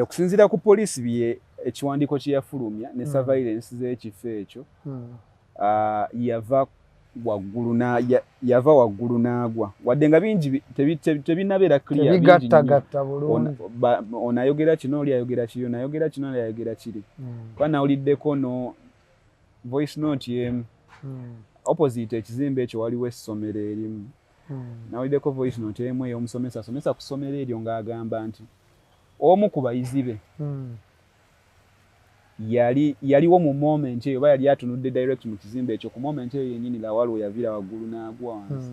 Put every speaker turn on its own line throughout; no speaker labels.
Okusinziira ku poliisi bye ekiwandiiko kye yafulumya ne surveillance z'ekifo ekyo yava waggulu n'agwa wadde nga bingi tebinabeera clear
bigattagatta bulungi
ono ayogera kino oli ayogera kiri ono ayogera kino oli ayogera kiri kuba nawuliddeko no voice note y'emu opposite ekizimbe ekyo waliwo essomero erimu nawuliddeko voice note y'emu ey'omusomesa asomesa ku ssomero eryo ng'agamba nti omu ku bayizi be yaliwo mu moment eyo oba yali atunudde direct mu kizimbe ekyo ku moment eyo yennyini Lawal we yavira waggulu n'agwa wansi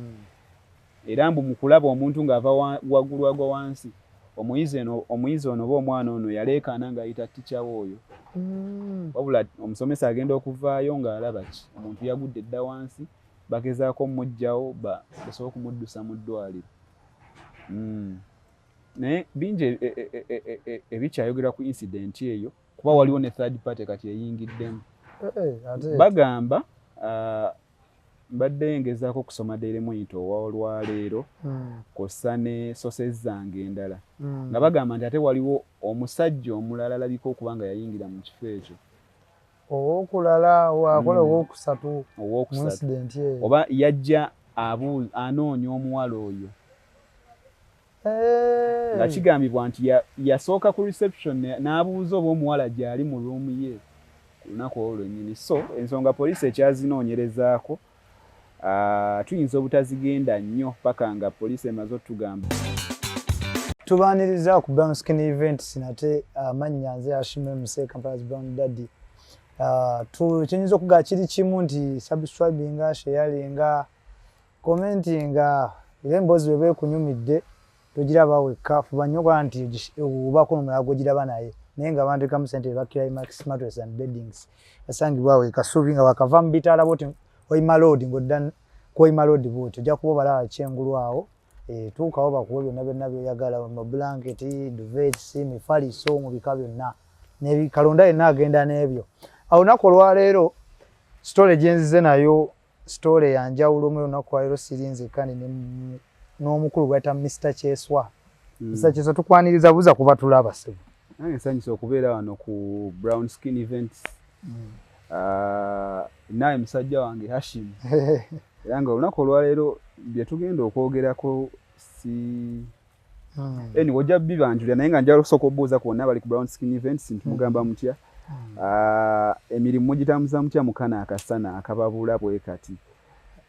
era mbu mu kulaba omuntu ng'ava waggulu agwa wansi omuyizi ono oba omwana ono yaleekaana ng'ayita ticca we oyo wabula omusomesa agenda okuvaayo ng'alaba ki omuntu yagudde dda wansi bagezaako mmuggyawo basobola okumuddusa mu ddwaliro naye bingi ebikyayogerwa ku incident eyo kuba waliwo ne third party kati eyingiddemu bagamba mbadde ngezaako okusoma Daily Monitor olwaleero kw'ossa ne sources zange endala nga bagamba nti ate waliwo omusajja omulala alabika okuba nga yayingira mu kifo ekyo
owokulala wakola owokusatu
oba yajja anoonya omuwala oyo nga kigambibwa nti yasooka ku reception n'abuuza oba omuwala gy'ali mu ruumu ye ku lunaku olwo lwennyini so ensonga poliisi ekyazinoonyerezaako tuyinza obutazigenda nnyo paka nga poliisi emaze otugamba
tubaaniriza ku Brown Skin Events nate amannya nze Ashime Muse Kampala's Brown Daddy kiyinza okugaa kiri kimu nti subscribinga sharinga commentinga era emboozi bwe beekunyumidde togiraba wekka fuba nnyo kwa nti obako n'omulala gw'ogiraba naye naye nga abantu ekamu ssente bakira Max Mattress and Beddings basangibwa we kasubi nga wakava mu bitaala boti oyima load ng'odda kwoyima load bwoti ojja kuba obalaba kyengulu awo tuukawo bakuwe byonna byonna byoyagala mu blanketi duvets mifaliso mu bika byonna kalonda yenna agenda n'ebyo awo olunaku olwaleero story gyenzize nayo story yanjawulo mu olunaku olwaleero sirinze kandi n'omukulu gwayita Mr. Kyeswa Mr. Kyeswa tukwaniriza buza kuba tulaba sebo
nange nsanyusa okubeera wano ku Brown Skin Events naye musajja wange Hashim era nga olunaku olwaleero bye tugenda okwogerako anyway ojja bibanjulira naye nga njala okusooka obuuza ku bonna bali ku Brown Skin Events ntumugamba mutya emirimu mugitambuza mutya mukana akasana akababula bwe kati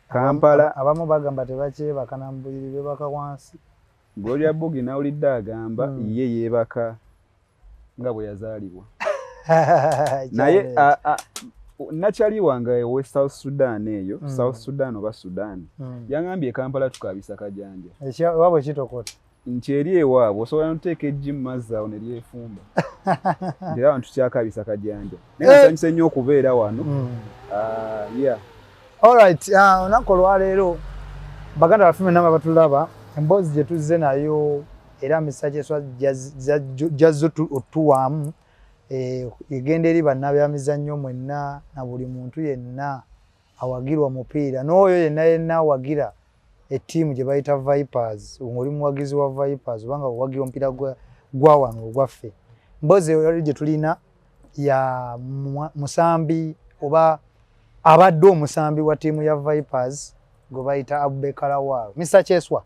Kampala
abamu bagamba tebakyebaka nambuliri bebaka wansi
Gloria Bugi nawulidde agamba ye yeebaka nga bwe yazaalibwa naye nakyali wange we South Sudan eyo South Sudan oba Sudan yangambye Kampala tukabisa kajanja
wabwe kitokota
nti eri ewaabwe osobola n'oteeka eggi mu mazzi awo ne lyefumba era abantu kyakabisa kajanja naye nsanyuse nnyo okubeera wano yeah.
Alright, olunaku olwaleero baganda baffe mwenna batulaba emboozi gye tuzze nayo era Mr. Kyeswa jazze otuwaamu egenda eri bannabyamizannyo mwenna na buli muntu yenna awagirwa mupiira n'oyo yenna awagira ettiimu gye bayita Vipers ng'oli muwagizi wa Vipers obanga owagira omupiira gwa wano ogwaffe mboozi eyo gye tulina ya musambi oba abadde omusambi wa ttiimu ya Vipers gwe bayita Abubakar Lawal Mr. Kyeswa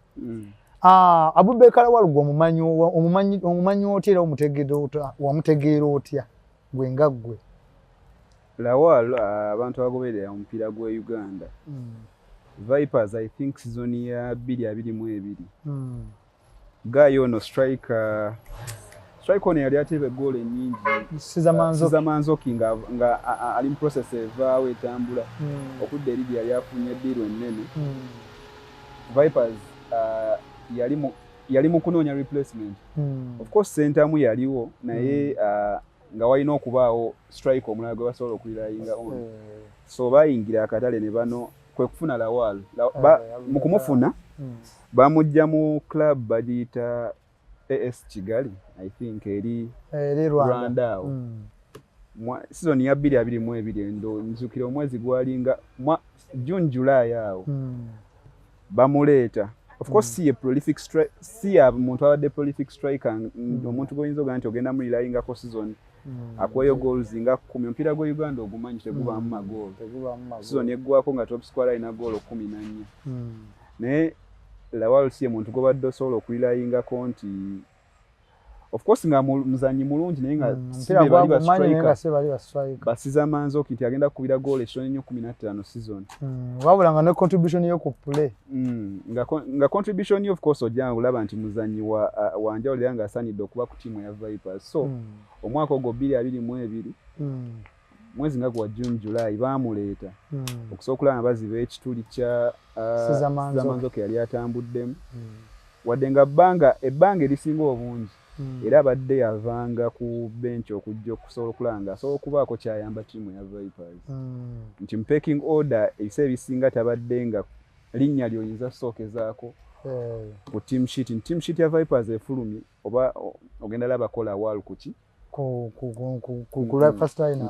Abubakar Lawal gwe omumanyi otya era wamutegeera otya gwe nga ggwe
Lawal abantu abagoberera omupiira gwa Uganda Vipers I think season ya 2022 gayo ono striker ono yali ateeba goal ennyingi Sizamanzoki nga ali mu process evaawo etambula okudda eri yali afunye ddiiro ennene Vipers yali mu kunoonya replacement of course sentamu yaliwo naye nga walina okubaawo strike omulala gwe basobola okulirayinga on so bayingira akatale ne bano kwe kufuna Lawal mu kumufuna bamujja mu club bagiyita AS Kigali I think eri Rwanda season ya 2022 ndo nzukira omwezi gwalinga June July awo bamuleeta of course si a prolific striker, si omuntu abadde prolific striker omuntu goyinza oga nti ogenda mulilayingako season akwayo goals nga 10 omupiira gwa Uganda ogumanyi tegubaamu magoolo season eggwako nga top scorer alina goolo 14 naye Lawal si omuntu gobadde osobola okulilayingako nti of course nga muzanyi mulungi naye nga basiza Manzoki nti agenda kukubira goal ekitone nnyo 15 season
wabula nga ne contribution yo ku play
nga contribution yo of course ojja olaba nti muzanyi wa njawulo era nga asaanidde okuba ku tiimu ya Vipers so omwaka ogwo 2022 mwezi nga gwa June July baamuleeta okusobola okulaba baziba ekituli kya Manzoki yali atambuddemu wadde nga ebbanga erisinga obungi era abadde yavanga ku bench okujja okusobola okulanga asobola okubaako kyayamba ttiimu ya Vipers nti mu pecking order ebiseera ebisinga tabadde nga linnya lyoyinza sookezaako ku team sheet ya Vipers efulumye oba ogenda labako Lawal kuki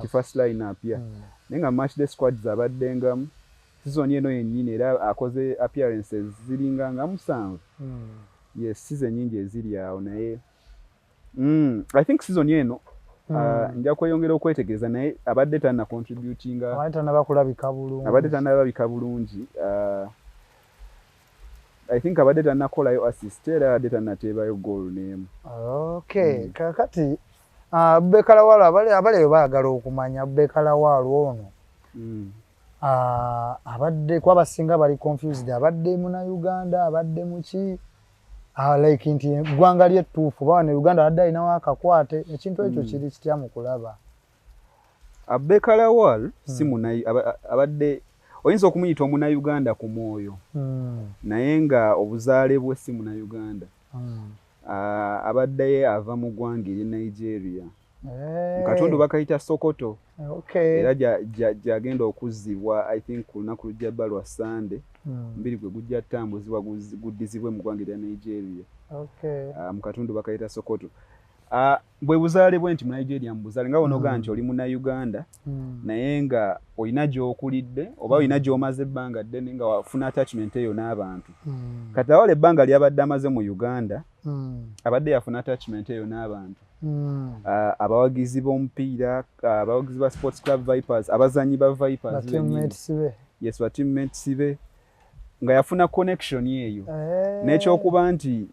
first line up ya naye nga match day squads abaddengamu season eno yennyini era akoze appearances ziringa nga 7 yes season nyingi eziri awo naye I think season eno nja kweyongera okwetegereza naye abadde tanna contributinga abadde tanalabika bulungi I think abadde tannakolayo assist era abadde tannateebayo goal n'emu
okay kakati Rebecca Lawal abaleyo baagala okumanya Rebecca Lawal ono abadde kwa basinga bali confused abadde muna Uganda abadde muki like nti gwanga lyetuufu bane Uganda adda inawo akakwate ekintu ekyo kiri kitya mu kulaba
Rebecca Lawal si munayi abadde oyinza okumuyita omuna Uganda ku mwoyo naye nga obuzaale bwe si muna Uganda abadde ava mu ggwanga eri Nigeria mu katundu bakayita Sokoto era gyagenda okuzzibwa I think ku lunaku lujja bba lwa Sunday mbiri gwe gujja tambuzibwa guddizibwe mu ggwanga erya Nigeria mu katundu bakayita Sokoto bwe buzaale bwe nti mu Nigeria mu buzaale nga wonoga nti oli muna Uganda naye nga olina gy'okulidde oba olina gy'omaze ebbanga ddene nga wafuna attachment eyo n'abantu kati awala ebbanga lyabadde amaze mu Uganda abadde yafuna attachment eyo n'abantu abawagizi b'omupiira abawagizi ba Sports Club Vipers abazanyi ba Vipers yes ba teammates be nga yafuna connection yeyo n'ekyokuba nti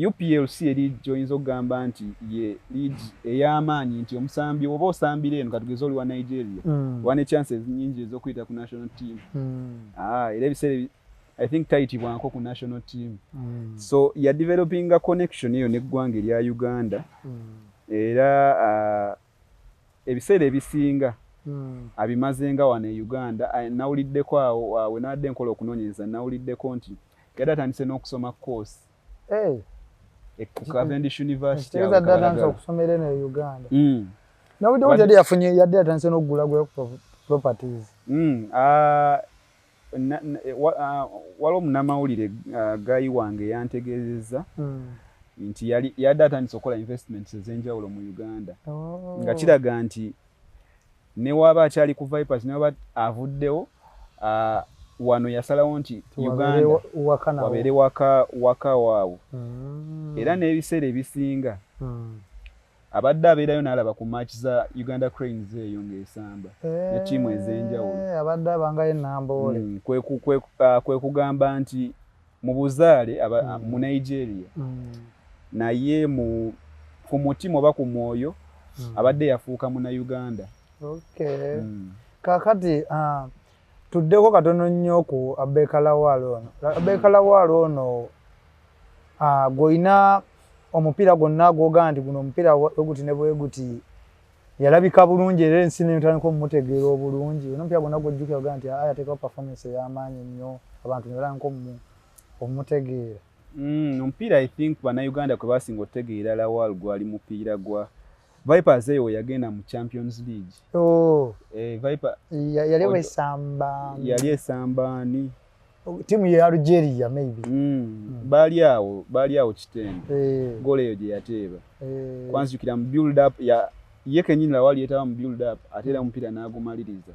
UPLC eri joyinza okugamba nti ye league ey'amaanyi nti omusambi oba osambira eno katugeze oli wa Nigeria wane chances nyingi ez'okuyita ku national team era ebiseera I think tayitibwanko ku national team so ya developing a connection eyo n'eggwanga erya Uganda era ebiseera ebisinga abimazenga wano e Uganda nawuliddeko awo we nadde nkola okunoonyereza nawuliddeko nti yadde atandise n'okusoma course ku Cavendish University
okusomera eno e Uganda nawudde kuti yadde atandise n'okugula gwe properties waliwo munnamawulire gayi wange yantegeezezza nti yadde atandise okukola investments ez'enjawulo mu Uganda nga kiraga nti ne waba akyali ku Vipers ne waba avuddewo wano yasalawo nti Uganda wabeere waka waawo era n'ebiseera ebisinga abadde abeerayo n'alaba ku match za Uganda Cranes eyo ng'esamba ne ttiimu ez'enjawulo abadde abangayo Namboole
kwe kugamba nti mu buzaale mu Nigeria naye ku mutima oba ku mwoyo abadde yafuuka muna Uganda
kakati tuddeko katono nnyo ku Rebecca Lawal ono Rebecca Lawal ono goina omupiira gwonna gwoga nti guno omupiira weguti ne bweguti yalabika bulungi era ensi n'entandika omumutegeera obulungi omupiira gwonna gwojjukira oga nti yateekawo performance ey'amaanyi nnyo abantu ne balabika omumutegeera
omupiira I think bannayuganda kwe basinga otegeera Lawal gwali mupiira gwa Vipers eyo yagenda mu Champions League Viper yali esambani
timu ya Algeria maybe
bali awo kitende gole eyo gye yateeba kwanzukira mu build up ye kenyini Lawal yetaba mu build up ate era omupiira n'agumaliriza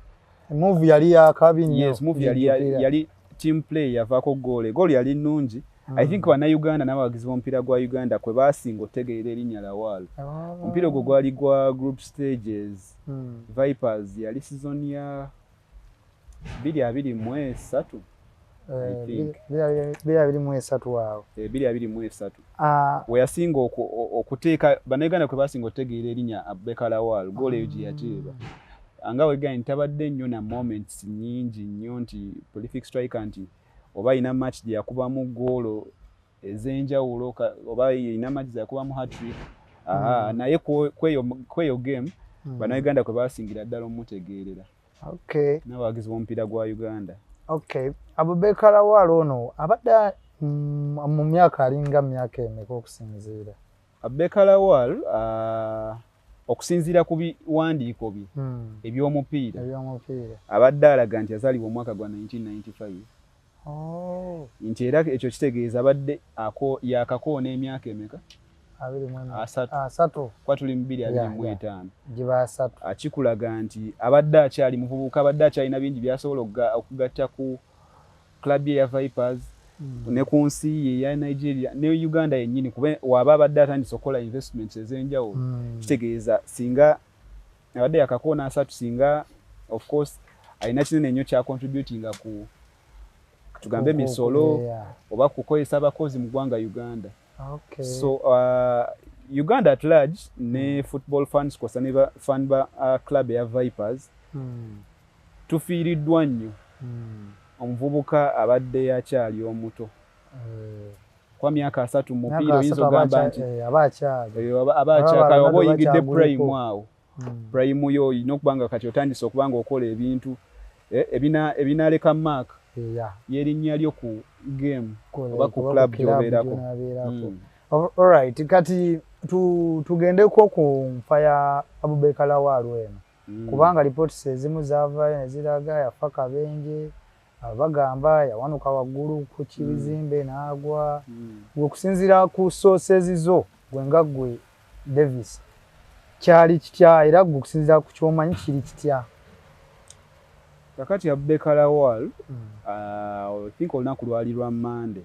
move yali ya kabinyo
yes move yali team play yavaako goal yali nnungi. I think bannayuganda n'abawagizi b'omupiira gwa Uganda kwe baasinga otegeera erinnya Lawal. Omupiira ogwo gwali gwa group stages. Vipers yali season ya 2023. I think
2023 waawo.
2023. We yasinga okuteeka bannayuganda kwe baasinga otegeera erinnya Abubakar Lawal goal eyo gye yateeba. Anga wegani tabadde nnyo na moments nyingi nnyo nti prolific striker nti oba ina match gye yakubamu goalo ez'enjawulo oba ina match gye yakubamu hat-trick. Naye kweyo game bannayuganda kwe baasingira ddala omutegeerera.
Okay.
N'abawagizi b'omupiira gwa Uganda.
Okay. Abubakar Lawal ono abadde mu myaka alinga myaka emeka okusinziira?
Abubakar Lawal okusinziira ku biwandiiko bye eby'omupiira abadde alaga nti yazaalibwa omwaka gwa 1995. Nti era ekyo kitegeeza abadde yakakoona emyaka emeka?
3.
Kwa tuli mu 2025.
Giba 3.
Akikulaga nti abadde akyali muvubuka, abadde akyalina bingi byasobola okugatta ku club ya Vipers ne ku nsi ye ya Nigeria ne Uganda yennyini kuba waba abadde atandise okukola investments ez'enjawulo. Kitegeeza singa abadde yakakoona 3 singa of course alina kinene nnyo kya contributinga ku tugambe misolo oba kukozesa abakozi mu ggwanga Uganda.
Okay.
So Uganda at large ne football fans kosa ne fan ba club ya Vipers tufiiriddwa nnyo omuvubuka abadde yakyali omuto. Kwa myaka 3 mu mupiira oyinza ogamba nti abakyali oba oyingidde prime awo. Prime yo olina okuba nga kati otandise okuba nga okola ebintu ebinaaleka mark yerinnya lyo ku game oba ku club gy'obeerako.
Alright, kati tugendeko ku nfa ya Abubakar Lawal eno kubanga reports ezimu zaavayo ne ziraga yafa kabenje bagamba yawanuka waggulu ku kibizimbe n'agwa. Okusinziira ku sources zo gwenga gwe Davis kyali kitya era okusinziira ku kyomanyi kiri kitya?
Kakati Abubakar Lawal I think olunaku lwali lwa Monday.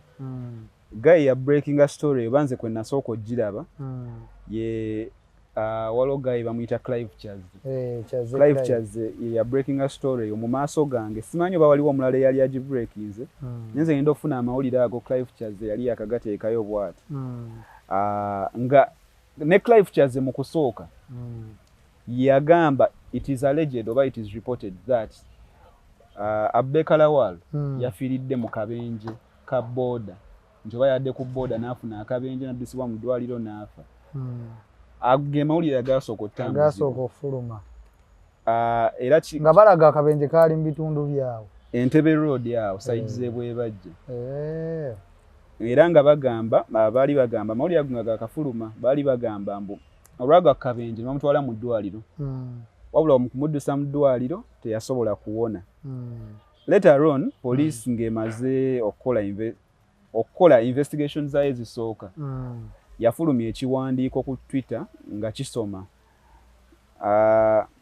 Guy ya breaking a story banze kwe nasooka ogiraba ye waliwo guy bamuyita Clive Chazze. Clive Chazze ya breaking a story mu maaso gange simanyi oba waliwo omulala yali agibreakinze. Nyenze ngenda ofuna amawulire ago Clive Chazze yali yakagateekayo bw'ati. Nga ne Clive Chazze mu kusooka yagamba it is alleged oba it is reported that Abubakar Lawal yafiiridde mu kabenje ka boda. Njoba yadde ku boda n'afuna akabenje n'addusibwa mu ddwaliro n'afa. Ge mawulire agasooka otambula.
Agasooka ofuluma.
Era
nga balaga akabenje kaali mu bitundu byawo.
Entebbe Road awo side z'ebwebajja. Era nga bagamba baali bagamba mawulire ago nga gakafuluma baali bagamba mbu olwago akabenje bamutwala mu ddwaliro. Wabula omukumuddusa mu ddwaliro teyasobola kuwona. Later on police ng'emaze okukola investigation zayo ezisooka yafulumya ekiwandiiko ku Twitter nga kisoma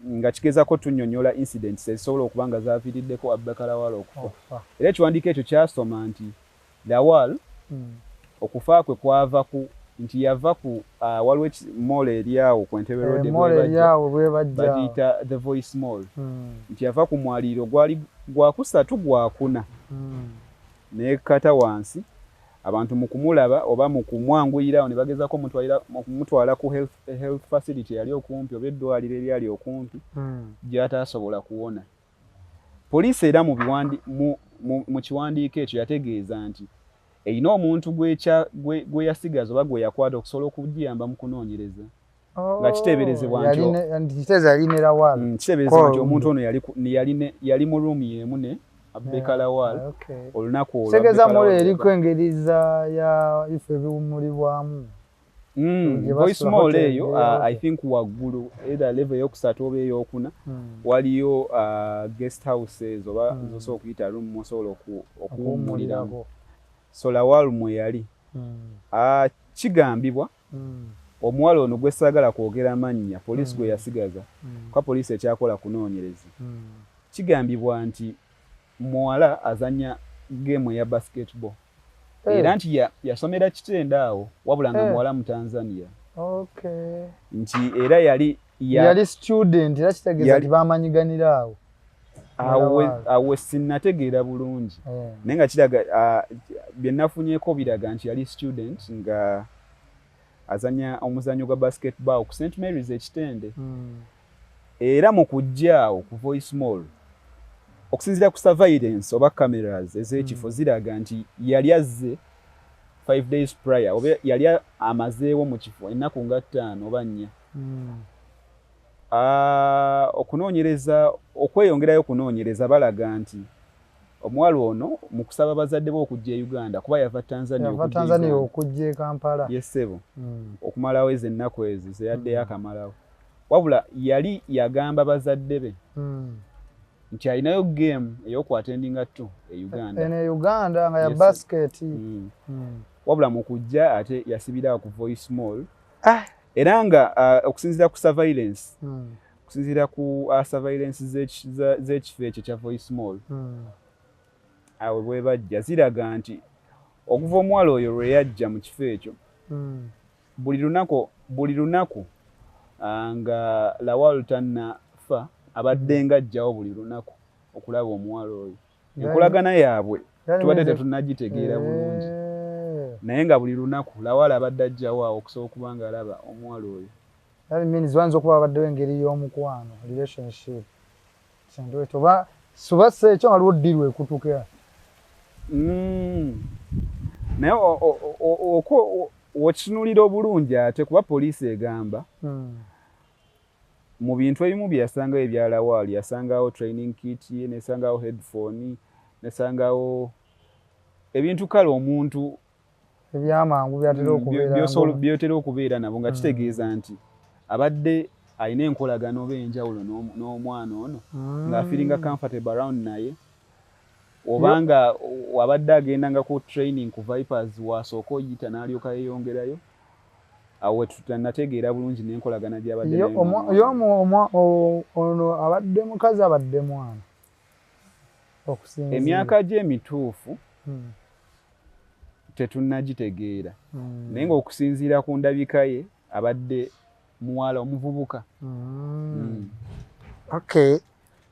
nga kigezako tunnyonnyola incidents ezisobola okuba nga zaaviiriddeko Abubakar Lawal okufa. Era ekiwandiiko ekyo kyasoma nti Lawal okufa kwe kwava ku nti yava ku waliwo mall eri awo ku Entebbe Road bagiyita The Voice Mall. Nti yava ku mwaliiro gwali gwa kusatu gwa kuna n'ekata wansi abantu mu kumulaba oba mu kumwanguyirawo ne bagezako kumutwala ku health facility yali okumpi oba eddwaliro eryali okumpi gy'ataasobola kuwona. Poliisi era mu kiwandiiko ekyo yategeeza nti erina omuntu gwe yasigaza oba gwe yakwata okusobola okugiyamba mu kunoonyereza nga kiteeberezebwa nti omuntu ono yali mu ruumi y'emu ne Abubakar Lawal olunaku olwo.
Segeza mole eriko engeriza ya ife biwumulibwamu.
Voice Mall eyo I think waggulu either level yokusatu oba eyokuna waliyo guest houses oba zosobola okuyita room mosobola okuwummuliramu. So Lawal mwe yali. Kigambibwa omuwala ono gwe saagala kwogera mannya poliisi gwe yasigaza kwa poliisi ekyakola kunoonyereza. Kigambibwa nti muwala azanya game ya basketball era nti yasomera Kitende awo wabula nga muwala mu Tanzania.
Okay.
Nti era yali
student era kitegeeza nti bamanyiganira
awo sinnategeera bulungi naye nga kiraga bye nafunyeko biraga nti yali student nga azanya omuzanyo gwa basketball ku St Mary's Kitende. Era mu kujjaawo ku Voice Mall okusinziira ku surveillance oba cameras ez'ekifo ziraga nti yali azze 5 days prior oba yali amazeewo mu kifo ennaku nga 5 oba 4. Okunoonyereza okweyongerayo kunoonyereza balaga nti omuwala ono mu kusaba bazadde be okujja e Uganda kuba yava Tanzania
okujja e Kampala
yesebo okumalawo ezo ennaku ezo zeyaddeyo akamalawo wabula yali yagamba bazadde be nti alinayo game ey'okwatendinga ttu e
Uganda nga ya basket
wabula mu kujja ate yasibira ku Voice Mall era nga okusinziira ku surveillance okusinziira ku surveillance z'ekifo ekyo kya Voice Mall awe bwe bajja ziraga nti okuva omuwala oyo lwe yajja mu kifo ekyo buli lunaku nga Lawal tannafa abadde nga ajjawo buli lunaku okulaba omuwala oyo. Enkolagana yaabwe tubadde tetunnagitegeera bulungi naye nga buli lunaku Lawal abadde ajjawo awo okusobola okuba nga alaba omuwala oyo.
That means wanza okuba abaddewo engeri y'omukwano relationship kintu ekyo suba se ekyo waliwo ddiirwa ekutukira
naye okitunulira obulungi ate kuba poliisi egamba mu bintu ebimu bye yasangawo ebya Lawal yasangawo training kit ye nesangawo headphone nesangawo ebintu kale omuntu
ebyamangu
byotera okubeera nabo nga kitegeeza nti abadde alina enkolagano oba enjawulo n'omwana ono ng'afiringa comfortable around naye obanga wabadde agendanga ku training ku Vipers wasooka oyita n'alyoka yeeyongerayo awo tutanategeera bulungi n'enkolagana gy'abadde
ono abadde mukazi abadde mwana okusinziira
emyaka gye emituufu tetunnagitegeera naye ng'okusinziira ku ndabika ye abadde muwala omuvubuka.
Okay,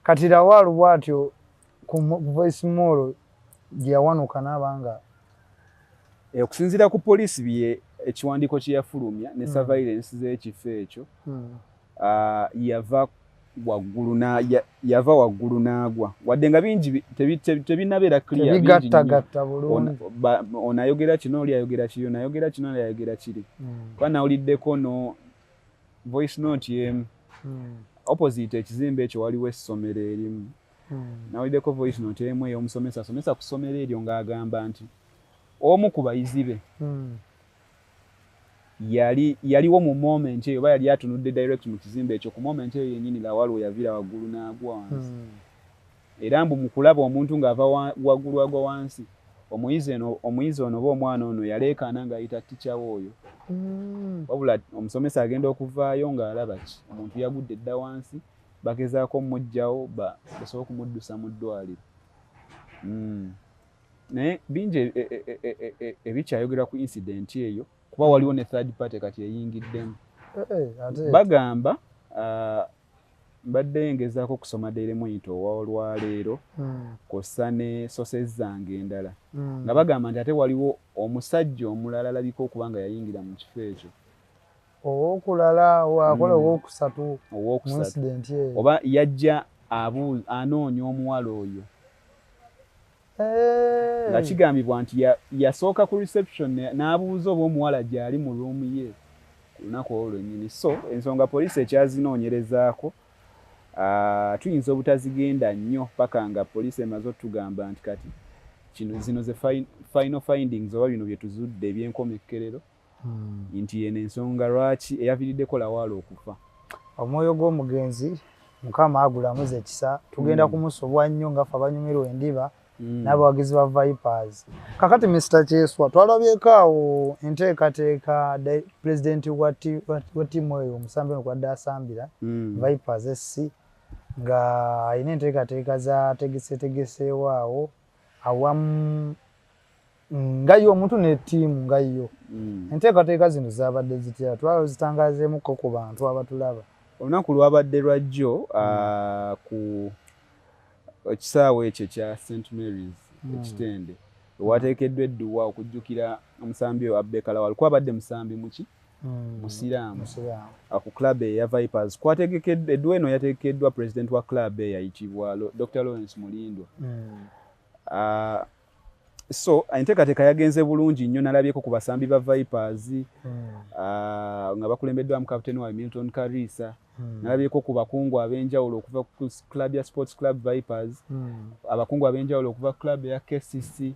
kati Lawal bw'atyo ku Voice Mall gye yawanuka n'abanga
okusinziira ku poliisi bye ekiwandiiko kye yafulumya ne surveillance z'ekifo ekyo yava waggulu n'agwa wadde nga bingi tebinabeera clear
bigattagatta bulungi
onayogera kino oli ayogera kiri onayogera kino oli ayogera kiri kuba nawuliddeko no voice note yemu opposite ekizimbe ekyo waliwo essomero erimu nawuliddeko voice note emu ey'omusomesa asomesa ku ssomero eryo ng'agamba nti omu ku bayizi be yaliwo mu moment eyo oba yali atunudde direct mu kizimbe ekyo ku moment eyo yennyini Lawal we yavira waggulu n'agwa wansi era mbu mu kulaba omuntu ng'ava waggulu agwa wansi omuyizi ono oba omwana ono yaleekaana ng'ayita ticca we oyo wabula omusomesa agenda okuvaayo ng'alaba ki omuntu yagudde dda wansi bagezaako mmuggyawo basobole okumuddusa mu ddwaliro. Naye bingi ebikyayogerwa ku incident eyo kuba waliwo ne third party kati eyingiddemu bagamba mbadde ngezaako okusoma Daily Monitor olwaleero kw'ossa ne sources zange endala nga bagamba nti ate waliwo omusajja omulala alabika okuba nga yayingira mu kifo ekyo
owokulala wakola owokusatu
oba yajja anoonya omuwala oyo nga kigambibwa nti yasooka ku reception n'abuuza oba omuwala gy'ali mu ruumu ye ku lunaku olwo lwennyini. So ensonga poliisi ekyazinoonyerezaako tuyinza obutazigenda nnyo paka nga poliisi emaze otugamba nti kati zino ze final findings oba bino bye tuzudde eby'enkomekkerero nti yeno ensonga lwaki eyaviiriddeko Lawal okufa.
Omwoyo gw'omugenzi Mukama agulamuza ekisa tugenda kumusobwa nnyo nga ffe abanyumirwa endiba n'abawagizi ba Vipers. Kakati Mr. Kyeswa twalabyeko awo enteekateeka pulezidenti wa ttiimu eyo omusambi ono kwadde asambira Vipers SC nga alina enteekateeka z'ategeseewo awo awamu nga yo omuntu ne ttiimu nga yo. Enteekateeka zino zaabadde zitya? Twazitangaazeemuko ku bantu abatulaba.
Olunaku lwabadde lwa jjo ku ekisaawe ekyo kya St Mary's ekitende wateekeddwa edduwa okujjukira omusambi Abeka Lawal. Kwabadde musambi muki? Musiraamu ku club eya Vipers. Kwategekeddwa edduwa eno yateekeddwa president wa club eyayitibwa Dr. Lawrence Mulindwa. So enteekateeka yagenze bulungi nnyo. Nalabyeko ku basambi ba Vipers nga bakulembeddwamu kapiteeni wa Milton Karisa. Nalabyeko ku bakungu ab'enjawulo okuva ku club ya Sports Club Vipers, abakungu ab'enjawulo okuva club ya KCC,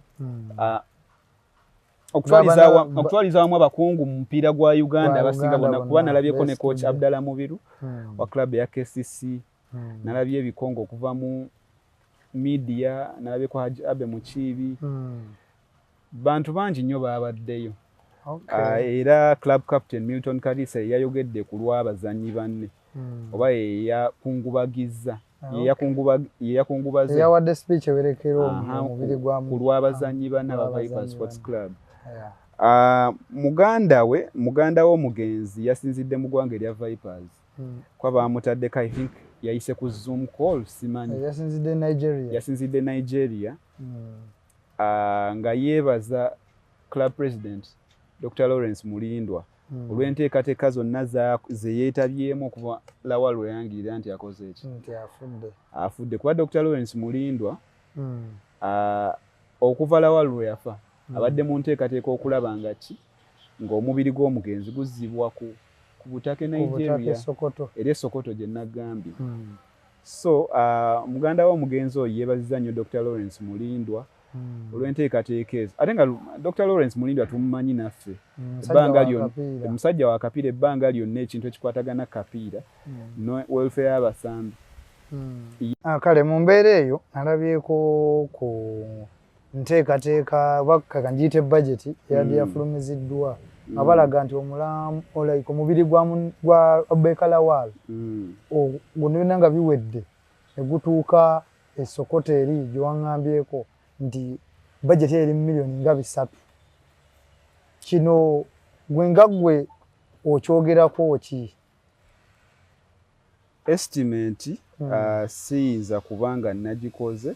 okutwaliza wamu abakungu mu mupiira gwa Uganda abasinga bonna, kuba nalabyeko ne coach Abdallah Mubiru wa club ya KCC. Nalabye ebikongo okuva mu media, nalabyeko Abe Mukiibi. Bantu bangi nnyo baabaddeyo. Era club captain Milton Karisa yayogedde ku lw'abazannyi banne oba yeyakungubagiza
yawadde speech ewerekera omubiri gwa
ku lw'abazannyi banne aba Vipers Sports Club. Muganda we omugenzi yasinzidde mu ggwanga erya Vipers. Kwa bamutaddeko, I think yayise ku Zoom call, simanyi. Yasinzidde Nigeria. Nga yeebaza club president Dr. Lawrence Mulindwa olw'enteekateeka zonna ze yeetabyemu okuva Lawal lwe yangirira nti akoze eki? Afudde. Kuba Dr. Lawrence Mulindwa okuva Lawal lwe yafa abadde mu nteekateeka okulaba ng'omubiri gw'omugenzi guzzibwa ku butaka Nigeria era Sokoto gye nagambye. So muganda we omugenzi oyo yeebazizza nnyo Dr. Lawrence Mulindwa olw'enteekateeka ezo. Ate nga Dr. Lawrence Mulindwa tumumanyi naffe omusajja wa kapiira, ebbanga lyonna ekintu ekikwatagana kapiira no welfare y'abasambi.
Kale mu mbeera eyo nalabyeko ku nteekateeka bakka ngiyite budget eyadde yafulumiziddwa nga balaga nti omubiri gwa Abeka Lawal gwonna nga biwedde ne gutuuka e Sokoto eri gye waŋŋambyeko nti budget eri million nga 3. Kino gwe nga gwe okyogerako ki?
Estimate siyinza kubanga nagikoze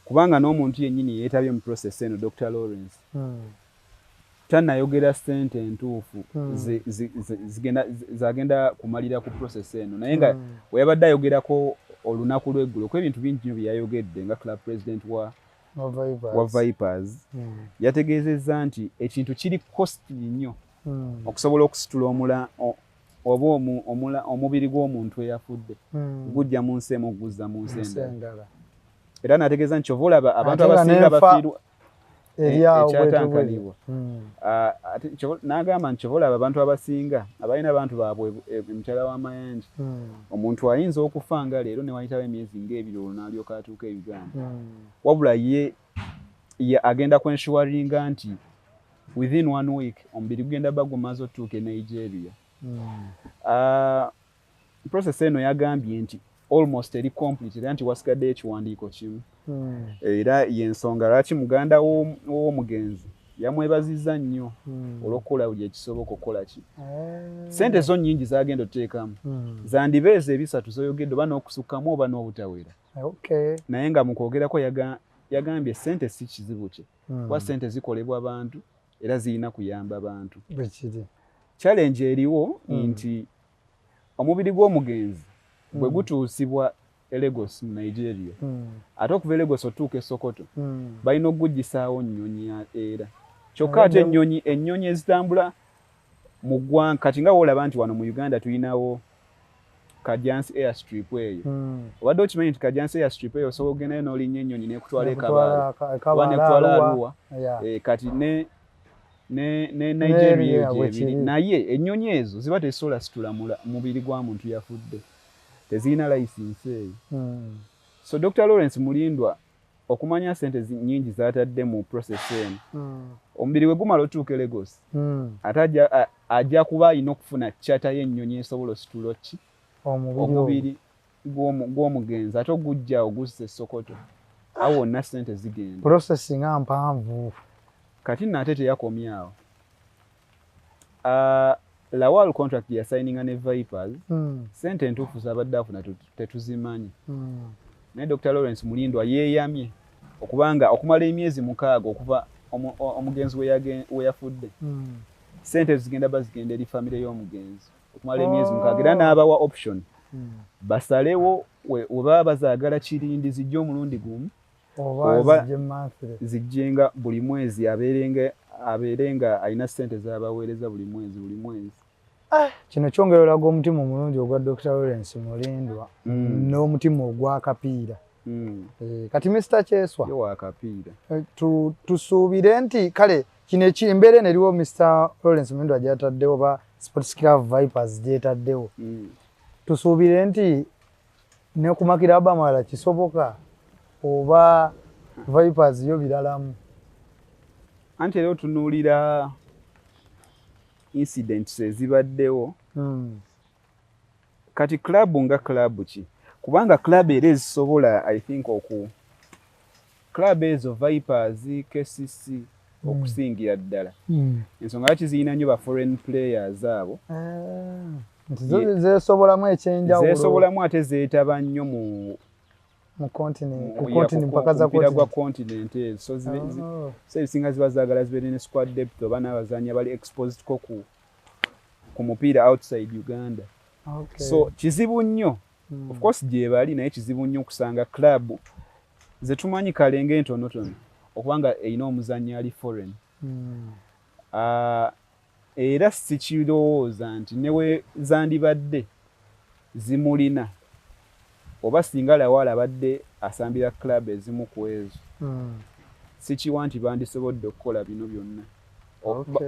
kubanga n'omuntu yennyini yeetabye mu process eno Dr. Lawrence tannayogera ssente entuufu zagenda kumalira ku process eno, naye nga we yabadde ayogerako olunaku lw'eggulo ku ebintu bingi nnyo bye yayogedde nga club president wa Vipers yategeezezza nti ekintu kiri costly nnyo okusobola okusitula omubiri gw'omuntu eyafudde gujja mu nsi emu oguzza mu nsi endala. Era n'ategeeza nti kyova olaba abantu abasinga bafiirwa ekyatankalibwa. N'agamba nti kyova olaba abantu abasinga abalina abantu baabwe emitala w'amayanja, omuntu ayinza okufa nga leero ne wayitawo emyezi ng'ebiri olwo n'alyoka atuuka e Uganda. Wabula ye agenda kwenshuwaringa nti within 1 week omubiri gugenda bba gumaze otuuka e Nigeria. Process eno yagambye nti almost eri complete era nti wasigadde ekiwandiiko kimu. Era y'ensonga lwaki muganda w'omugenzi yamwebazizza nnyo olw'okukola buli ekisoboka okukola ki. Ssente zo nnyingi zagenda oteekamu zandibeeza ebisatu zoyogedde oba n'okusukkamu oba n'obutawera. Naye nga mu kwogerako yagambye ssente si kizibu kye kuba ssente zikolebwa bantu era zirina kuyamba bantu. Challenge eriwo nti omubiri gw'omugenzi bwe gutuusibwa e Lagos mu Nigeria ate okuva e Lagos otuuka e Sokoto balina okugujjisaawo nnyonyi era kyokka ate ennyonyi ezitambula mu ggwanga kati nga woolaba nti wano mu Uganda tulinawo Kajansi airstrip eyo. Obadde okimanyi nti Kajansi airstrip eyo osobola ogendayo n'olinnya ennyonyi n'ekutwala e Kabale oba n'ekutwala Arua kati ne Nigeria gyebiri naye ennyonyi ezo ziba tezisobola situla mubiri gwa muntu yafudde, tezirina layisinsi eyo. So Dr. Lawrence Mulindwa okumanya ssente nnyingi zatadde mu process eno omubiri we gumala otuuka e Lagos ate ajja kuba alina okufuna chata y'ennyonyi esobola ositula omubiri gw'omugenzi ate ogujja oguzza e Sokoto awo wonna ssente zigenda.
Processing mpanvu.
Kati nate teyakomye awo. Lawal contract ya signinga ne Vipers, ssente entuufu z'abadde afuna tetuzimanyi. Naye Dr. Lawrence Mulindwa yeeyamye okubanga okumala emyezi 6 okuva omugenzi we yafudde. Ssente zigenda bazigenda eri famire y'omugenzi. Okumala emyezi 6 era n'abawa option. Basalewo oba bazaagala kirindi zijja omulundi gumu oba zijjenga buli mwezi abeerenga alina ssente z'abaweereza buli mwezi.
Kino kyongereraga omutima omulungi ogwa Dr. Lawrence Mulindwa n'omutima ogw'akapiira. Kati Mr. Kyeswa
yo akapiira
tusuubire nti kale kino embeera neriwo Mr. Lawrence Mulindwa gyataddewo ba Sports Club Vipers gyetaddewo. Tusuubire nti ne kumakira abamala kisoboka oba Vipers yo biralamu.
Anti era otunuulira incidents ezibaddewo. Kati club nga club ki? Kubanga club era ezisobola I think club ezo Vipers, KCC okusingira ddala. Ensonga lwaki zirina nnyo ba foreign players abo.
Zeesobolamu ekyenjawulo.
Zeesobolamu ate zeetaba nnyo mu
continent mpaka za
continent ezo. So ebisinga ziba zaagala zibeere ne squad depth oba n'abazannyi abali exposed ko ku mupiira outside Uganda. So kizibu nnyo. Of course gye bali naye kizibu nnyo kusanga club zetumanyi kalenge entonotono okubanga erina omuzannyi ali foreign. Era sikirowooza nti newe zandibadde zimulina oba singa Lawal abadde asambira club ezimu ku ezo. Sikiwa nti bandisobodde okukola bino byonna.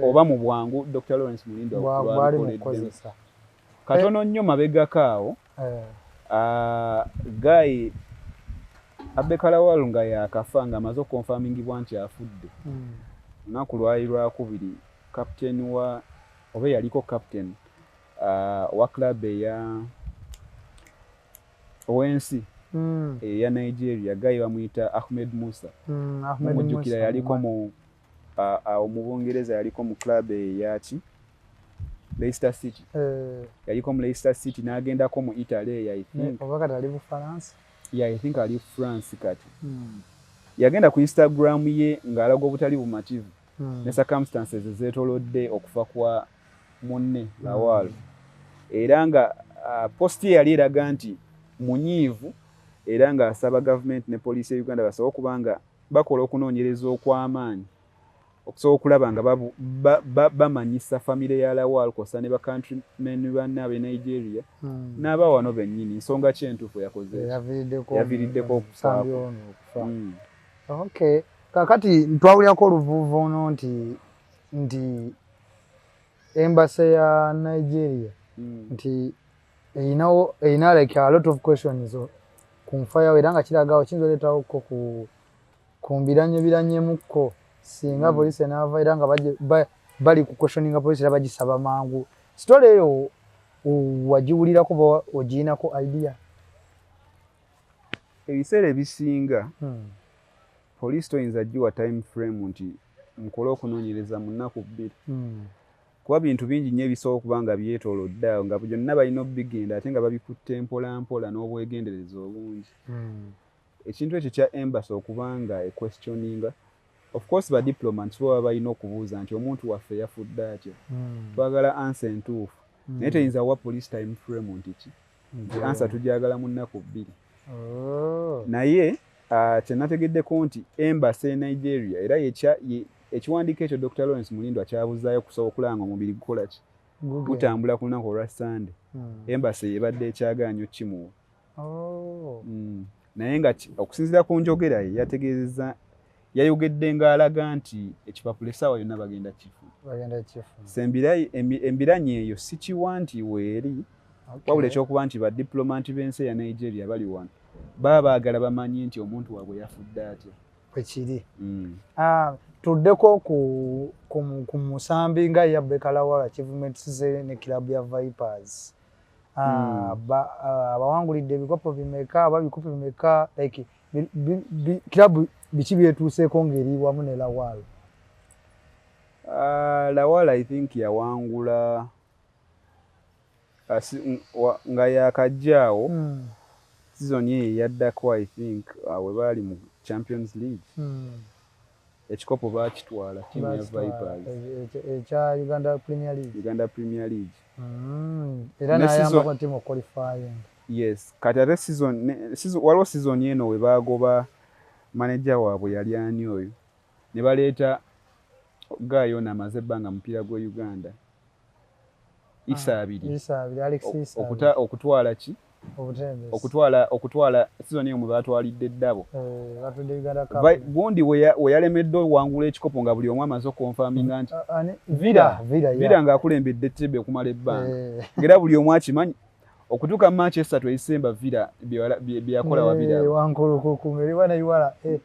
Oba mu bwangu Dr. Lawrence Mulindwa
bw'alikoze.
Katono nnyo mabegako awo. Guy Abeka Lawal nga yakafa nga amaze okonfamingibwa nti afudde. Lunaku lwali lwakubiri captain oba yaliko captain wa club owensi eya Nigeria Guy bamuyita Ahmed Musa. Mujjukira yaliko mu Bungereza yaliko mu club eyaki Leicester City. Yaliko mu Leicester City n'agendako mu Italy I think.
Obaka tali mu France.
Yeah, I think ali France kati. Yagenda ku Instagram ye ng'alaga obutali bumativu. Ne circumstances zeetolodde okufa kwa munne Lawal. Era nga post ye yali eraga nti munyiivu era nga asaba government ne police ya Uganda basobola okubanga bakola okunoonyereza okw'amaanyi okusobola okulaba nga bamanyisa famire ya Lawal kosa ne ba countrymen banne ab'e Nigeria n'aba wano bennyini nsonga ki entuufu yakoze yaviiriddeko okufa.
Okay. Kakati twawulyako oluvuuvuuno nti embassy ya Nigeria nti erina like a lot of questions ku nfa yawe era nga kiragawo kiyinza oleetawo ku mbiranyemukko singa poliisi enaava era nga bali ku questioninga poliisi era bagisaba mangu. Story eyo wagiwulirako ba ogiinako idea?
Ebiseera ebisinga poliisi toyinza giwa time frame nti mukole okunoonyereza mu nnaku 2. Kuba bintu bingi nnyo ebisobola okuba nga byetoolodde awo nga byonna balina obigenda ate nga babikutte mpola mpola n'obwegendereza obungi. Ekintu ekyo kya embassy okubanga questioninga of course ba diplomats baba balina okubuuza nti omuntu waffe yafudde atya. Twagala answer entuufu. Naye teyinza wa police time frame nti ki answer tugyagala mu nnaku 2. Naye kyenategeddeko nti embassy e Nigeria era ekiwandiiko ekyo Dr. Lawrence Mulindwa kyabuzaayo okusobola okulaba nga omubiri gukola ki gutambula ku lunaku olwa Sunday. Embassy yebadde ekyagala nnyo kimuwa. Naye nga okusinziira ku njogera ye yategeezezza yayogedde ng'alaga nti ekipapula essaawa yonna bagenda kifu. Embiranye eyo si kiwa nti weeri wabula ekyokuba nti badiplomati b'ensi ya Nigeria bali wano baba baagala bamanye nti omuntu waabwe yafudde atya.
Kwekiri. Tuddeko ku musambi nga ya Abeka Lawal achievements ze ne club ya Vipers. Abawangulidde ebikopo bimeka aba bikopo bimeka like kilabu biki byetuuseeko ng'eri wamu ne Lawal?
Lawal I think yawangula nga yakajjaawo season ye yaddako I think we baali mu Champions League ekikopo baakitwala tiimu ya Vipers
ekya Uganda Premier League era n'ayambako ttiimu qualifying.
Yes, kati ate waliwo season eno we baagoba manager waabwe yali ani oyo ne baleeta Gayo namaze ebbanga mupiira gwa Uganda Issa abiri okutwala ki okutwala season eyo mwe baatwalidde eddabo gundi we yalemedde wangula ekikopo nga buli omu amaze okonfaminga nti Villa ng'akulembedde ettebe okumala ebbanga ng'era buli omu akimanyi okutuuka mu match esatu eyisemba Villa bye yakola wabira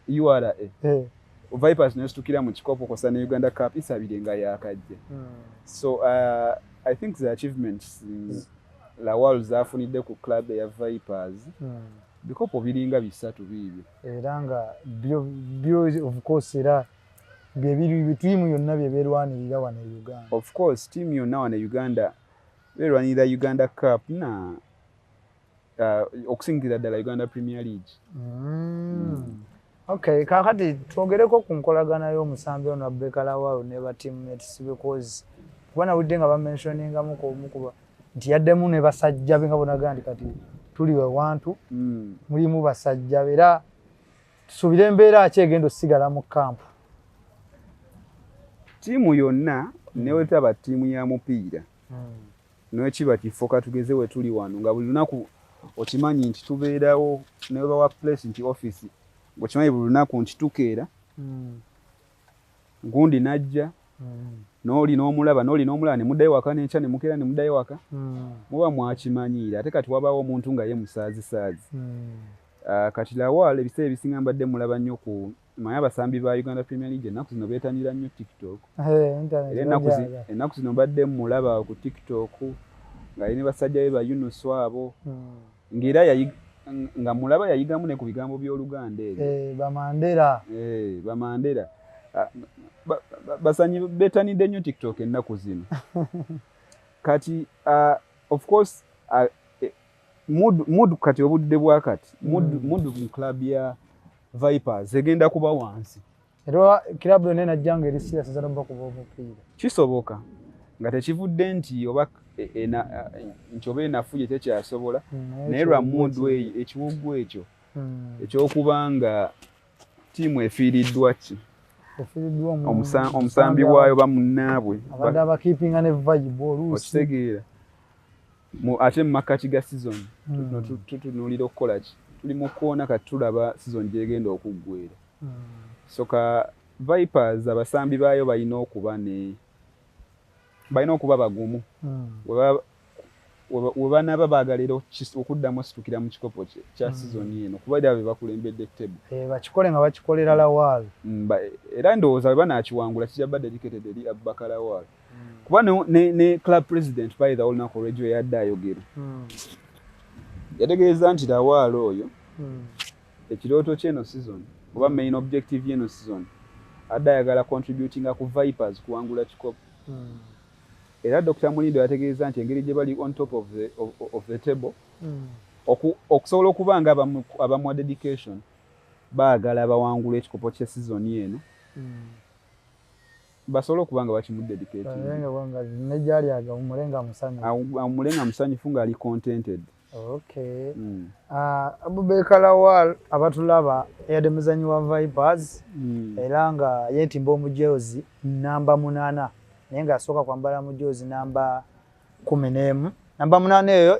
URA Vipers nestukira mu kikopo kosa ne Uganda Cup Issa abiri nga yakajja. So I think the achievements Lawal zafunidde ku club ya Vipers bikopo biringa bisatu bibyo
era nga byo of course era bye biri tiimu yonna bye berwanirira wano e Uganda.
Of course tiimu yonna wano e Uganda berwanirira Uganda Cup na okusingira ddala Uganda Premier League.
Okay, kakati twogereko ku nkolagana y'omusambi ono Rebecca Lawal ne ba teammates because kubona budde nga bamentioninga mukuba nti yaddemu ne basajja be nga bonagandi kati tuli we wantu mulimu basajja era tusubire embeera akyegenda osigala mu kampu.
Tiimu yonna newetaba tiimu ya mupiira n'ekiba kifoka tugeze we tuli wano nga buli lunaku okimanyi nti tubeerawo ne bawa place nti office ngokimanyi buli lunaku nti tukeera gundi najja n'oli n'omulaba ne muddayo waka n'enkya ne mukeera ne muddayo waka muba mwakimanyiira ate kati wabaawo omuntu nga ye musaazi kati Lawal ebiseera ebisinga mbadde mulaba nnyo ku manyi abasambi ba Uganda Premier League ennaku zino beetanira nnyo TikTok ennaku zino mbadde mulaba ku TikTok nga ye ne basajja be ba Yunus abo ng'era nga mulaba yayigamu ne ku bigambo by'Oluganda ebyo bamandera basanyi beetanidde nnyo TikTok ennaku zino kati of course mood kati obudde bwakati mood mu club ya Vipers egenda kuba wansi
era club yonna enajja nga eri serious ezala bakuba omupiira
kisoboka nga tekivudde nti oba enafuye tekyasobola naye lwa mood ekiwuggu ekyo ekyokubanga tiimu efiiriddwa ki omusambi waayo bamunnaabwe
abadde abakeepinga ne vibe oluusi
okitegeera ate mu makkati ga season tutunuulira okukola ki tuli mu kuona kati tulaba season gyegenda okuggwera soka Vipers abasambi baayo balina okuba bagumu we banaaba baagala okuddamuositukira mu kikopo kya season eno kuba era be bakulembedde table
bakikole nga bakikolera Lawal
era ndowooza bwe banaakiwangula kijaba dedicated eri Rebecca Lawal kuba ne club president by the olunaku olw'egyo yadde ayogera yategeeza nti Lawal oyo ekirooto ky'eno season oba main objective y'eno season adde ayagala contributinga ku Vipers kuwangula kikopo era Dr. Mulindo yategeeza nti engeri gye bali on top of the table okusobola okuba nga abamuwa dedication baagala bawangula ekikopo kya season eno basobole okuba nga bakimudedicatumulenga musanyufu ng'ali contented.
Okay. Rebecca Lawal abatulaba eyadde muzanyi wa Vipers era nga yeetimba omujoozi namba 8 naye ng'asooka kwambala mujoozi namba 10 namba 8 eyo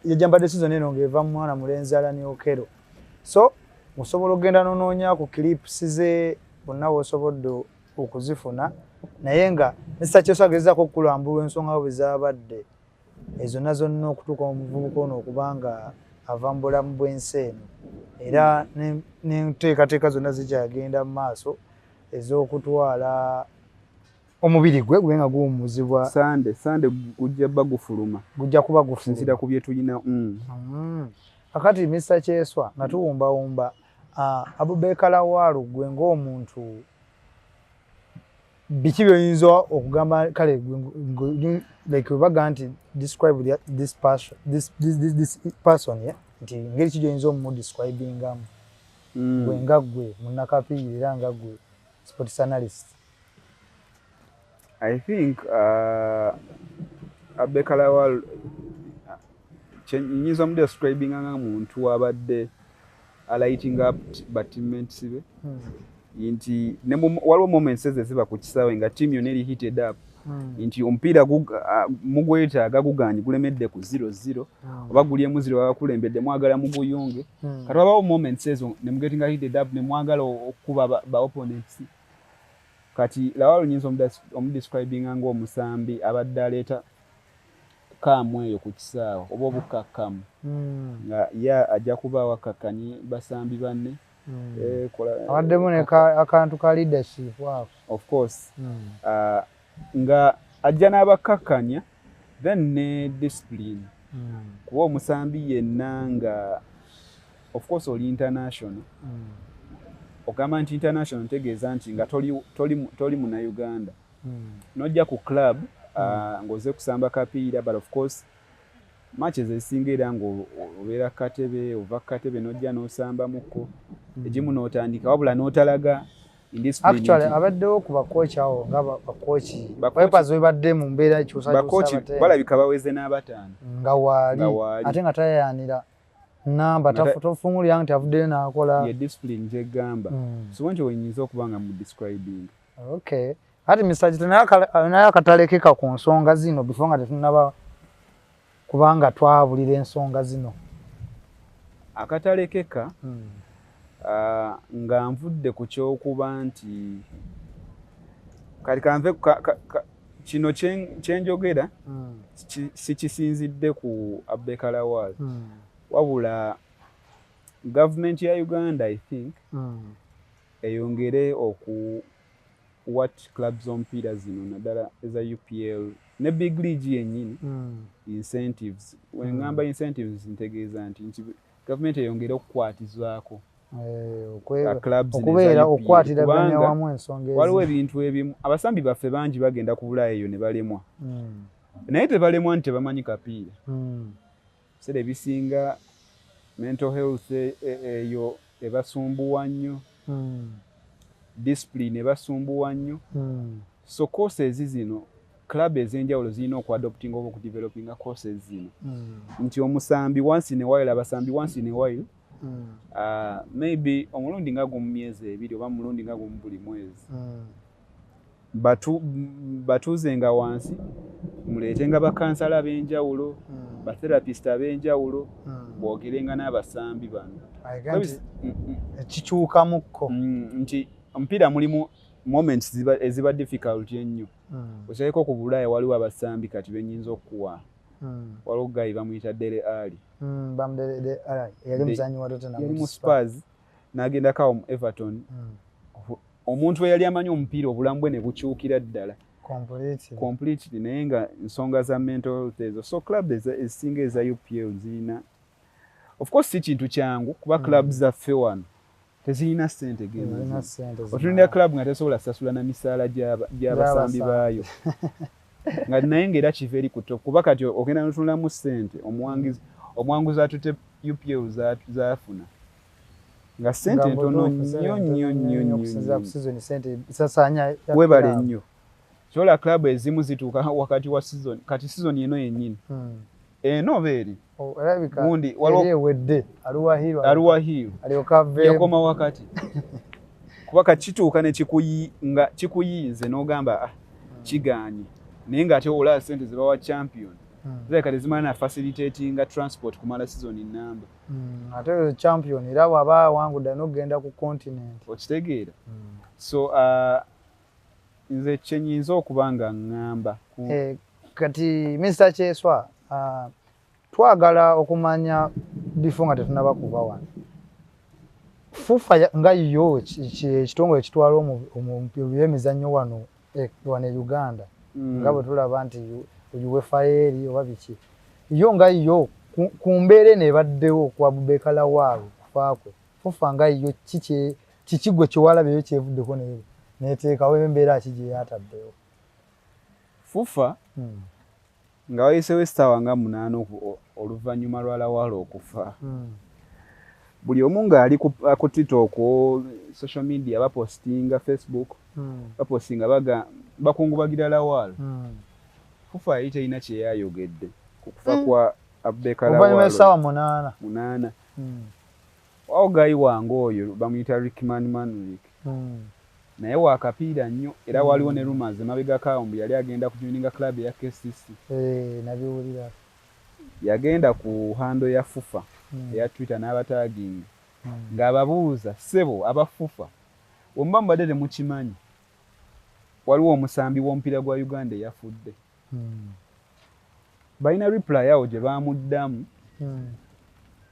yajambadde season eno ng'eva mu mwana mulenzi Alani Okero. So osobola okugenda n'onoonya ku clips ze bonna bw'osobodde okuzifuna naye nga Mr. Kyeso agezaako okukulambula ensonga bwe zaabadde ezo nazo nno okutuuka omuvubuka ono okubanga ava mu bulamu bw'ensi eno era n'enteekateeka zonna zikyagenda mu maaso ez'okutwala omubiri gwe nga guwummuzibwa
sande gujja bagufuluma
gujja kuba gufunsira
ku bye tulina
kakati Mr. Kyeswa nga tuwumbawumba Abubakar Lawal gwe ng'omuntu biki by'oyinza okugamba kale like webaga nti describe this person yeah nti ngeri ki gy'oyinza omudescribingamu gwe nga gwe munnakapiira era nga gwe sports analyst?
I think Abubakar Lawal nyinza omudescribing nga muntu abadde lighting up teammates be nti waliwo moments eziba ku kisaawe nga team yonna eri heated up nti omupiira mugwetaaga guganyi gulemedde ku 0-0 oba guli emu 0 wakulembedde mwagala muguyunge kati wabawo moments ezo ne mugetinga heated up ne mwagala okuba ba opponents kati Lawal nyinza omudescribing nga omusambi abadde aleeta kaamu eyo ku kisaawe oba obukakkamu nga ajja kuba wakakkanye basambi banne
abaddemu akantu ka leadership wako
of course nga ajja n'abakakkanya then ne discipline kuba omusambi yenna nga of course oli international ogamba nti international ntegeeza nti nga toli munnauganda nojja ku club ng'oze kusamba kapiira but of course matches ezisinga era ng'obeera katebe ova katebe n'ojja n'osambamuko egimu n'otandika wabula n'otalaga indiscipline.
Actually abaddewo ku bakooki awo nga bakooki Vipers webadde mu mbeera
bakooki balabika baweze n'abataano
nga waali ate nga tayayanira namba tafungulira nti avuddeyo n'akola
ye discipline gyegamba so nti oyinza okuba nga mu describing.
Okay, ati Mr. Jito naye akatalekeka ku nsonga zino before nga tetunaba kubanga twabulira ensonga zino
akatalekeka nga nvudde ku kyokuba nti kati kanve kino kyenjogera sikisinzidde ku Abubakar Lawal wabula government ya Uganda I think eyongere what clubs omupiira zino naddala eza UPL ne big league yennyini incentives wengamba incentives ntegeeza nti government eyongere okukwatizaako
okubeera okwatiraganya wamu ensonga
waliwo ebintu ebimu abasambi baffe bangi bagenda ku Bulaaya eyo ne balemwa naye tebalemwa nti tebamanyi kapiira sere ebisinga mental health eyo ebasumbuwa nnyo discipline ebasumbuwa nnyo so courses zino club ez'enjawulo zirina okuadoptinga oba okudevelopinga courses zino nti omusambi once in a while abasambi once in a while maybe omulundi nga gumu myezi ebiri oba mulundi nga gumu buli mwezi batuuzenga wansi muleetenga bakansala ab'enjawulo batherapist ab'enjawulo boogerenga n'abasambi bano
kikyukamukko
nti omupiira mulimu moments eziba difficult ennyo okyaleko ku Bulaaya waliwo abasambi kati benyinza okuwa waliwo gayi bamuyita Dele Ali yali mu Spurs n'agendako mu Everton omuntu eyali amanyi omupiira obulamu bwe ne bukyukira ddala completely naye nga ensonga za mental health ezo so club ezisinga eza UPL zirina of course si kintu kyangu kuba club zaffe wano tezirina ssente gena otulinda club nga tesobola sasula na misaala gy'abasambi baayo nga naye ng'era kiva eri ku top kuba kati ogenda n'otunulamu ssente omwanguzi atute UPL zaafuna nga ssente ntono nnyo webale nnyo kyola club ezimu zituuka wakati wa season kati season eno yennyini eno beeri gundi aluwahiru yakoma wakati kuba kakituuka ne kikuyiinze n'ogamba kiganye naye ng'ate olaba ssente zibawa champion zireka tezimala na facilitatinga transport kumala season namba
ate champion era bw'aba wangudde n'ogenda ku continent
okitegeera so nze kyenyinza okuba nga ŋŋamba
kati Mr. Kyeswa twagala okumanya bifo nga tetunaba kuva wano FUFA nga yo ekitongole ekitwala omupiira by'emizannyo wano e Uganda nga bwe tulaba nti UEFA eri oba biki yo nga yo ku mbeera eno ebaddewo ku Abubakar Lawal kufaakwe Fufa nga yo kikigwe kiwalabyeyo kyevuddeko neteekawo embeera ki gye yataddewo.
Fufa nga wayiseewo essaawa nga 8 oluvannyuma lwa Lawala okufa. Buli omu ng'ali ku TikTok, social media bapostinga, Facebook bapostinga bakungubagira Lawala. Fufa yali talina kye yayogedde ku kufa kwa Abeka Lawala.
Oluvannyuma essaawa 8.
Waogayi wange oyo bamuyita Rickman Manulik. Naye wakapiira nnyo era waliwo ne rumors mabega kaambu yali agenda kujoininga club ya KCC.
Nabiwulira.
Yagenda ku hando ya Fufa ya Twitter n'abataginga ng'ababuuza ssebo abafufa wemba mbadde temukimanyi waliwo omusambi w'omupiira gwa Uganda eyafudde. Balina reply yawo gye baamuddamu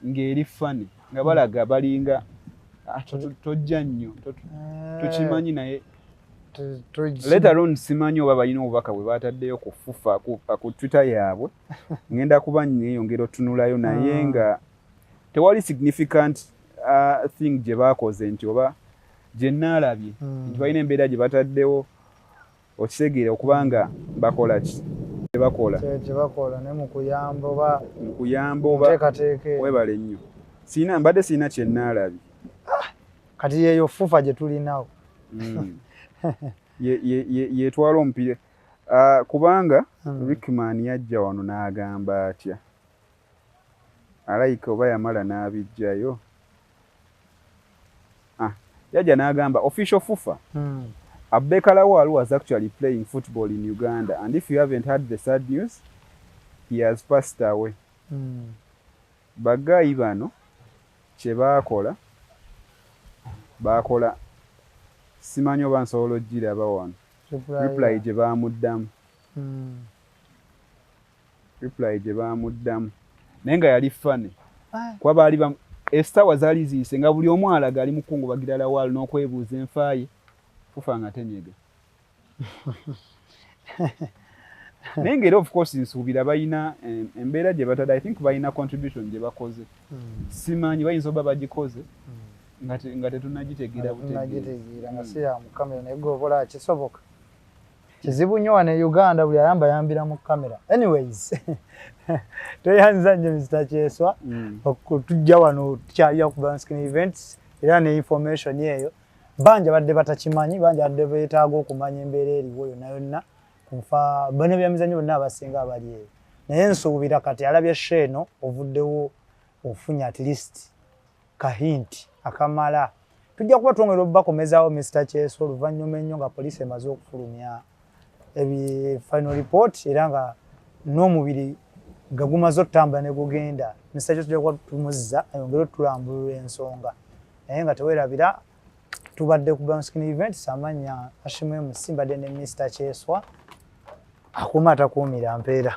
ng'eri fani nga balaga balinga tojja nnyo tukimanyi naye later on simanyi oba balina obubaka bwe bataddeyo ku Fufa ku Twitter yaabwe ngenda kuba nneeyongera otunulayo naye nga tewali significant thing gye baakoze nti oba gye nnaalabye nti balina embeera gye bataddewo okitegeera okubanga bakola ki
tebakola ne mu kuyamba oba
webale nnyo mbadde sirina kye nnaalabye
kati yeeyo Fufa gye tulinawo
yetwala omupiira kubanga Rickman yajja wano n'agamba atya alayika oba yamala n'abijjayo yajja n'agamba official Fufa Abeka Lawala was actually playing football in Uganda and if you haven't heard the sad news he has passed away. Bagayi bano kye baakola simanyi oba nsobola ogiraba wano reply gye baamuddamu naye nga yali fane kuba baali essaawa zaali ziyise nga buli omu alaga ali mukungubagira Lawala n'okwebuuza enfaaye Fufa nga tenyega naye ng'era of course nsuubira balina embeera gye batadde I think balina contribution gye bakoze simanyi bayinza oba bagikoze nga tetunnagitegeera
butegeera nga si ya mu kamera naye gwobola kisoboka kizibu nnyo wano e Uganda buli ayambira mu kamera. Anyways tweyanza nnyo Mr. Kyeswa okutujja wano tukyalira ku Banskin Events era ne information eyo banja badde batakimanyi banja badde beetaaga okumanya embeera eriwo yonna kunfa bano byamizanyo bonna abasinga abali eyo naye nsuubira kati alabye sheeno ovuddewo ofunye at least kahinti akamala tujja kuba twongera obakomezaawo Mr. Kyeswa oluvannyuma ennyo nga poliisi emaze okufulumya final report era nga n'omubiri nga gumaze okutambula ne gugenda Mr. Kyeswa tujja kuba tumuzza ayongere otulambulula ensonga naye nga teweerabira tubadde ku Banskin Events amanya Ashimwe Musimba ne Mr. Kyeswa akuuma atakuumira mpeera.